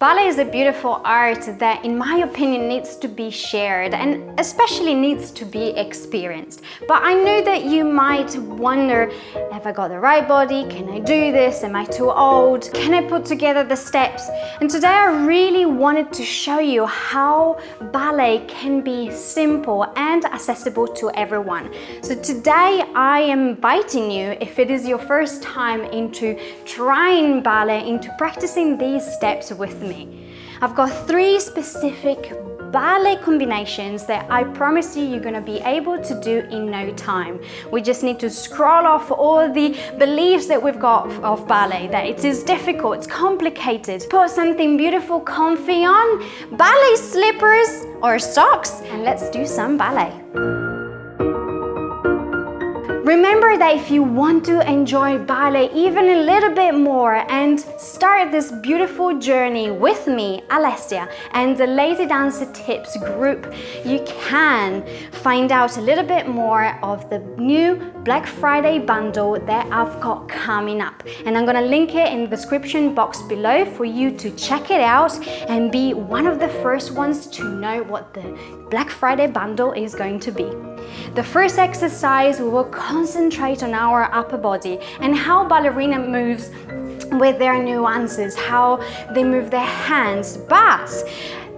Ballet is a beautiful art that, in my opinion, needs to be shared and especially needs to be experienced. But I know that you might wonder, have I got the right body? Can I do this? Am I too old? Can I put together the steps? And today I really wanted to show you how ballet can be simple and accessible to everyone. So today I am inviting you, if it is your first time into trying ballet, into practicing these steps with me. I've got 3 specific ballet combinations that I promise you're going to be able to do in no time. We just need to scroll off all the beliefs that we've got of ballet, that it is difficult, it's complicated. Put something beautiful, comfy on, ballet slippers or socks, and let's do some ballet. Remember that if you want to enjoy ballet even a little bit more and start this beautiful journey with me, Alessia, and the Lazy Dancer Tips group, you can find out a little bit more of the new Black Friday bundle that I've got coming up. And I'm gonna link it in the description box below for you to check it out and be one of the first ones to know what the Black Friday bundle is going to be. The first exercise, we will concentrate on our upper body and how ballerina moves with their nuances, how they move their hands. But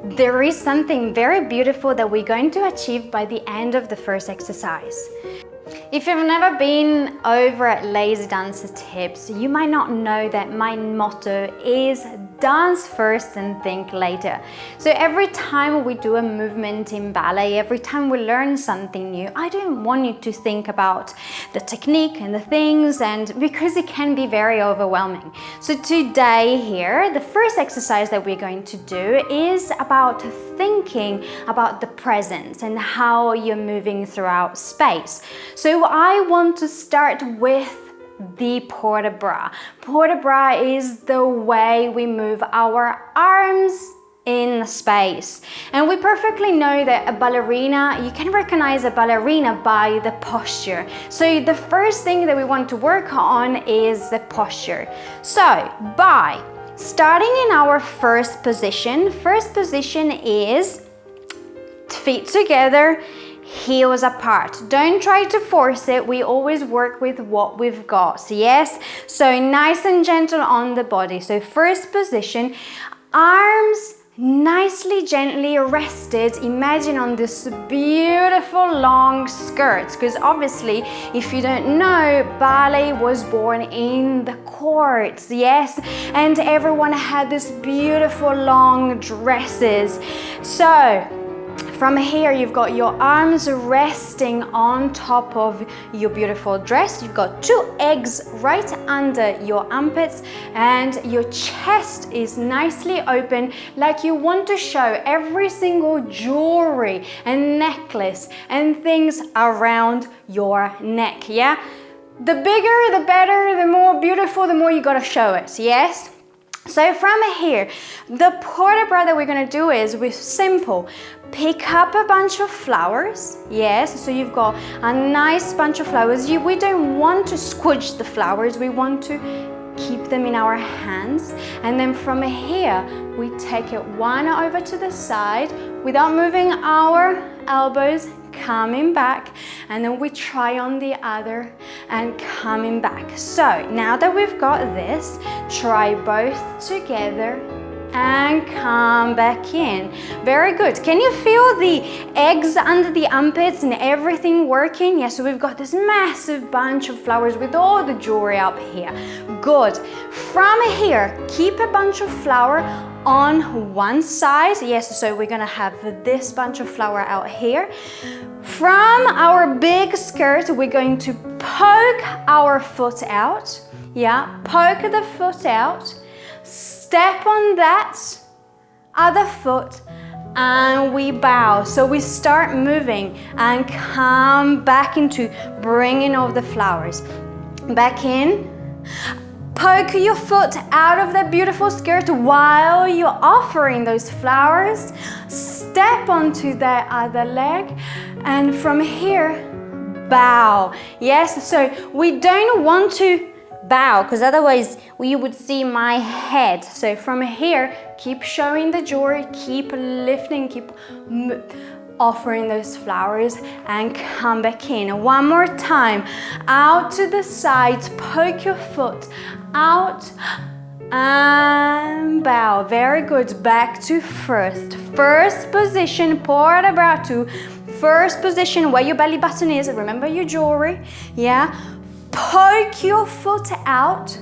there is something very beautiful that we're going to achieve by the end of the first exercise. If you've never been over at Lazy Dancer Tips, you might not know that my motto is dance first and think later. So every time we do a movement in ballet, every time we learn something new, I don't want you to think about the technique and the things, and because it can be very overwhelming. So today here, the first exercise that we're going to do is about thinking about the present and how you're moving throughout space. So I want to start with the port de bras. Port de bras is the way we move our arms in space. And we perfectly know that a ballerina, you can recognize a ballerina by the posture. So the first thing that we want to work on is the posture. So by starting in our first position is feet together, heels apart. Don't try to force it. We always work with what we've got. So yes, so nice and gentle on the body. So first position, arms nicely, gently rested. Imagine on this beautiful long skirt, because obviously, if you don't know, ballet was born in the courts, yes, and everyone had this beautiful long dresses. So from here, you've got your arms resting on top of your beautiful dress. You've got 2 eggs right under your armpits, and your chest is nicely open, like you want to show every single jewelry and necklace and things around your neck, yeah? The bigger, the better, the more beautiful, the more you gotta show it, yes? So from here, the port de bras that we're gonna do is with simple. Pick up a bunch of flowers, yes, so you've got a nice bunch of flowers. We don't want to squish the flowers, we want to keep them in our hands. And then from here, we take it one over to the side without moving our elbows, coming back, and then we try on the other and coming back. So now that we've got this, try both together and come back in. Very good. Can you feel the eggs under the armpits and everything working? Yeah, so we've got this massive bunch of flowers with all the jewelry up here. Good. From here, keep a bunch of flower on one side. Yes, so we're gonna have this bunch of flower out here. From our big skirt, we're going to poke our foot out. Yeah, poke the foot out. Step on that other foot and we bow. So we start moving and come back into bringing all the flowers. Back in. Poke your foot out of that beautiful skirt while you're offering those flowers. Step onto that other leg and from here, bow. Yes, so we don't want to bow because otherwise you would see my head. So from here, Keep showing the jewelry, keep lifting, keep offering those flowers, and come back in. One more time. Out to the sides, poke your foot out and bow. Very good. Back to first. First position, port de bras to first position where your belly button is. Remember your jewelry. Yeah. Poke your foot out.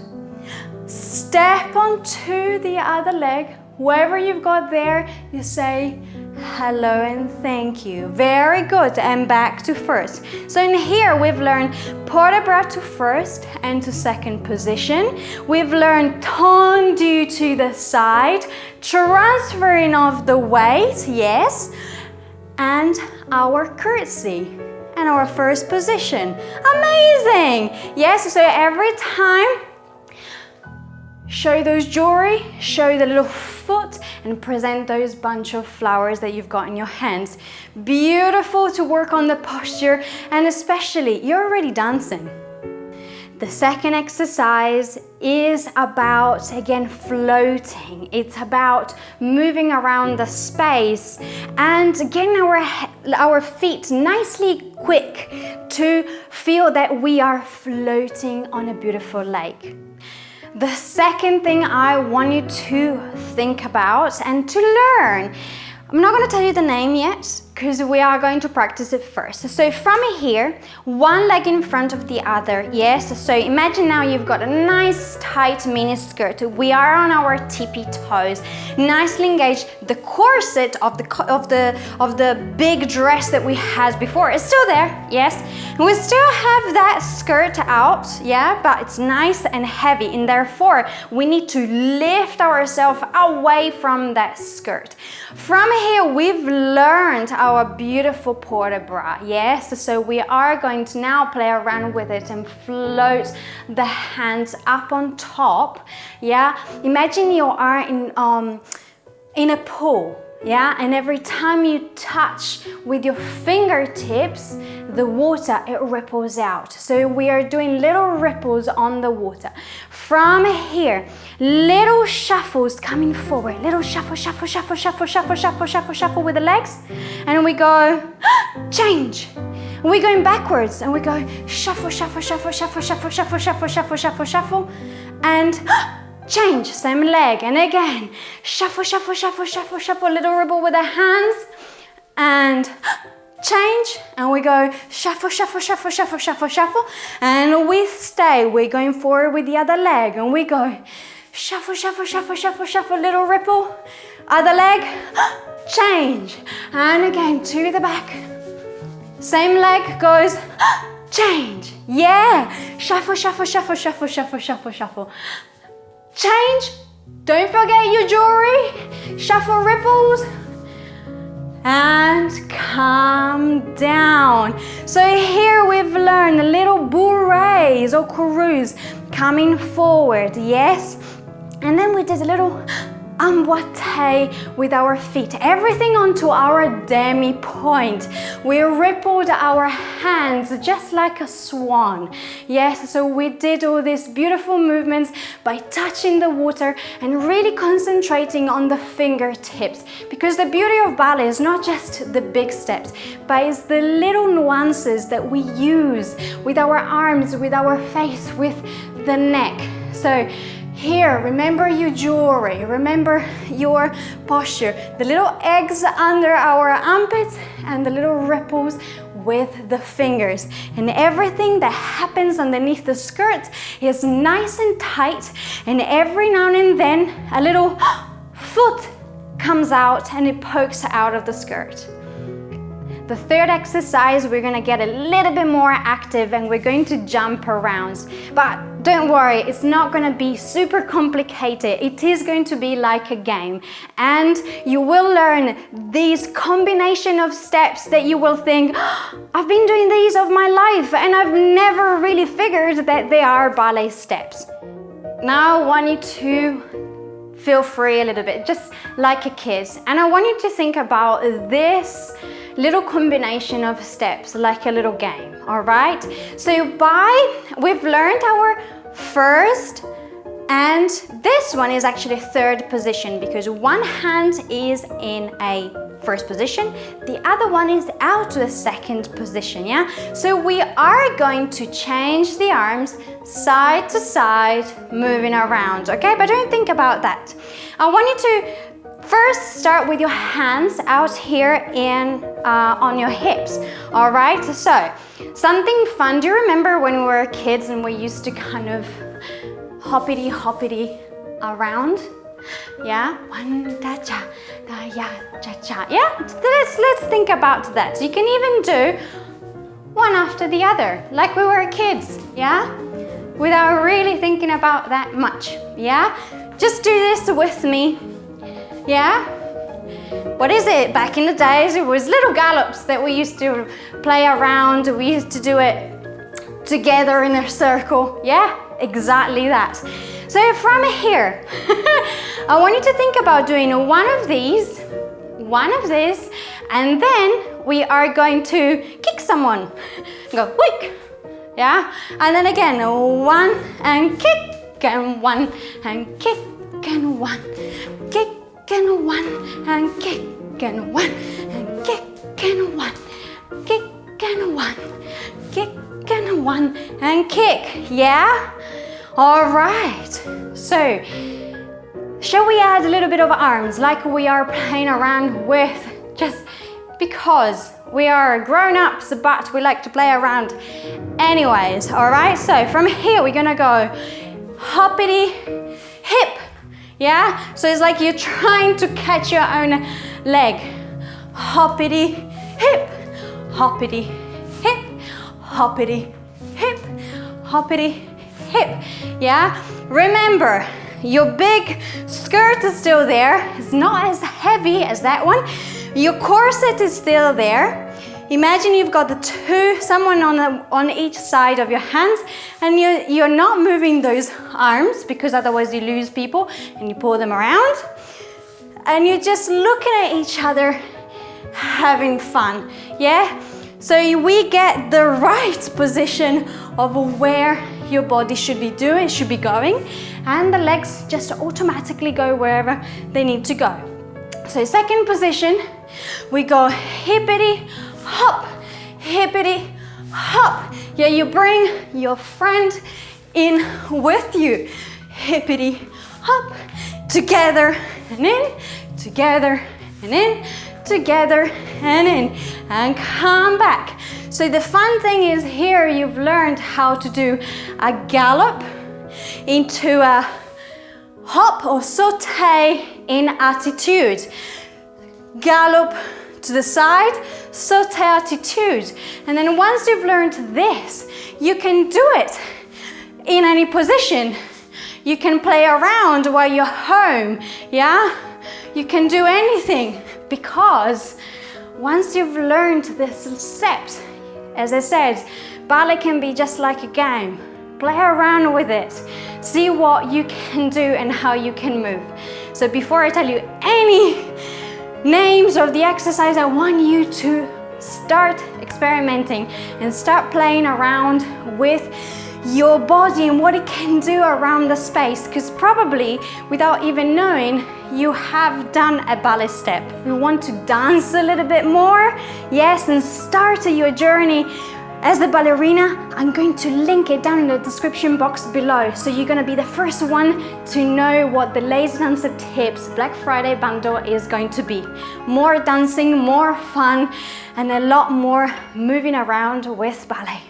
Step onto the other leg. Whoever you've got there, you say hello and thank you. Very good. And back to first. So in here we've learned port de bras to first and to second position. We've learned tendu to the side, transferring of the weight, yes, and our curtsy and our first position. Amazing. Yes, so every time show those jewelry, show the little foot, and present those bunch of flowers that you've got in your hands. Beautiful to work on the posture, and especially you're already dancing. The second exercise is about, again, floating. It's about moving around the space and getting our feet nicely quick to feel that we are floating on a beautiful lake. The second thing I want you to think about and to learn, I'm not going to tell you the name yet because we are going to practice it first. So from here, one leg in front of the other, yes? So imagine now you've got a nice tight mini skirt. We are on our tippy toes, nicely engaged. The corset of the big dress that we had before is still there, yes? And we still have that skirt out, yeah? But it's nice and heavy, and therefore we need to lift ourselves away from that skirt. From here, we've learned our beautiful port de bras, yes? So we are going to now play around with it and float the hands up on top, yeah? Imagine you are in a pool, yeah? And every time you touch with your fingertips, the water, it ripples out. So we are doing little ripples on the water. From here, little shuffles coming forward. Little shuffle, shuffle, shuffle, shuffle, shuffle, shuffle, shuffle, shuffle with the legs. And we go, change. We're going backwards and we go shuffle, shuffle, shuffle, shuffle, shuffle, shuffle, shuffle, shuffle, shuffle, shuffle, and change, same leg. And again, shuffle, shuffle, shuffle, shuffle, shuffle, little ripple with the hands, and change, and we go shuffle, shuffle, shuffle, shuffle, shuffle, shuffle, and we stay. We're going forward with the other leg, and we go shuffle, shuffle, shuffle, shuffle, shuffle, little ripple, other leg, change, and again to the back. Same leg goes change. Yeah, shuffle, shuffle, shuffle, shuffle, shuffle, shuffle, shuffle, change. Don't forget your jewelry. Shuffle, ripples, and come down. So here we've learned little bourrées or couroux coming forward, yes? And then we did a little emboîté with our feet, everything onto our demi-point. We rippled our hands just like a swan. Yes, so we did all these beautiful movements by touching the water and really concentrating on the fingertips, because the beauty of ballet is not just the big steps, but it's the little nuances that we use with our arms, with our face, with the neck. So here, remember your jewelry, remember your posture, the little eggs under our armpits and the little ripples with the fingers. And everything that happens underneath the skirt is nice and tight, and every now and then a little foot comes out and it pokes out of the skirt. The third exercise, we're going to get a little bit more active and we're going to jump around. But don't worry, it's not going to be super complicated. It is going to be like a game. And you will learn these combination of steps that you will think, I've been doing these of my life and I've never really figured that they are ballet steps. Now I want you to feel free a little bit, just like a kid. And I want you to think about this little combination of steps like a little game, all right? So we've learned our first And this one is actually third position because one hand is in a first position, the other one is out to the second position, yeah? So we are going to change the arms side to side, moving around, okay? But don't think about that. I want you to first start with your hands out here on your hips, all right? So something fun, do you remember when we were kids and we used to kind of hoppity hoppity around? Yeah, one da cha da ya cha cha. Yeah, let's think about that. You can even do one after the other, like we were kids. Yeah, without really thinking about that much. Yeah, just do this with me. Yeah. What is it? Back in the days, it was little gallops that we used to play around. We used to do it together in a circle. Yeah, exactly that. So from here, I want you to think about doing one of these, and then we are going to kick someone. Go, quick, yeah? And then again, one and kick, and one and kick, and one, kick, and one, and kick, and one, and kick, and one, kick, and one, kick, and one, and kick, yeah? All right, so shall we add a little bit of arms like we are playing around with, just because we are grown-ups but we like to play around anyways, all right? So from here we're gonna go hoppity hip, yeah? So it's like you're trying to catch your own leg. Hoppity hip, hoppity hip, hoppity hip, hoppity hip, yeah? Remember, your big skirt is still there. It's not as heavy as that one. Your corset is still there. Imagine you've got someone on each side of your hands, and you're not moving those arms because otherwise you lose people and you pull them around. And you're just looking at each other, having fun, yeah? So we get the right position of where your body should be going, and the legs just automatically go wherever they need to go. So second position, we go hippity hop, hippity hop. Yeah, you bring your friend in with you. Hippity hop, together and in, together and in, together and in, and come back. So the fun thing is here you've learned how to do a gallop into a hop or saute in attitude. Gallop to the side, saute attitude. And then once you've learned this, you can do it in any position. You can play around while you're home, yeah? You can do anything because once you've learned this steps, as I said, ballet can be just like a game. Play around with it. See what you can do and how you can move. So before I tell you any names of the exercise, I want you to start experimenting and start playing around with your body and what it can do around the space, because probably without even knowing, you have done a ballet step. You want to dance a little bit more, yes, and start your journey as a ballerina. I'm going to link it down in the description box below, so you're going to be the first one to know what the Lazy Dancer Tips Black Friday bundle is going to be. More dancing, more fun, and a lot more moving around with ballet.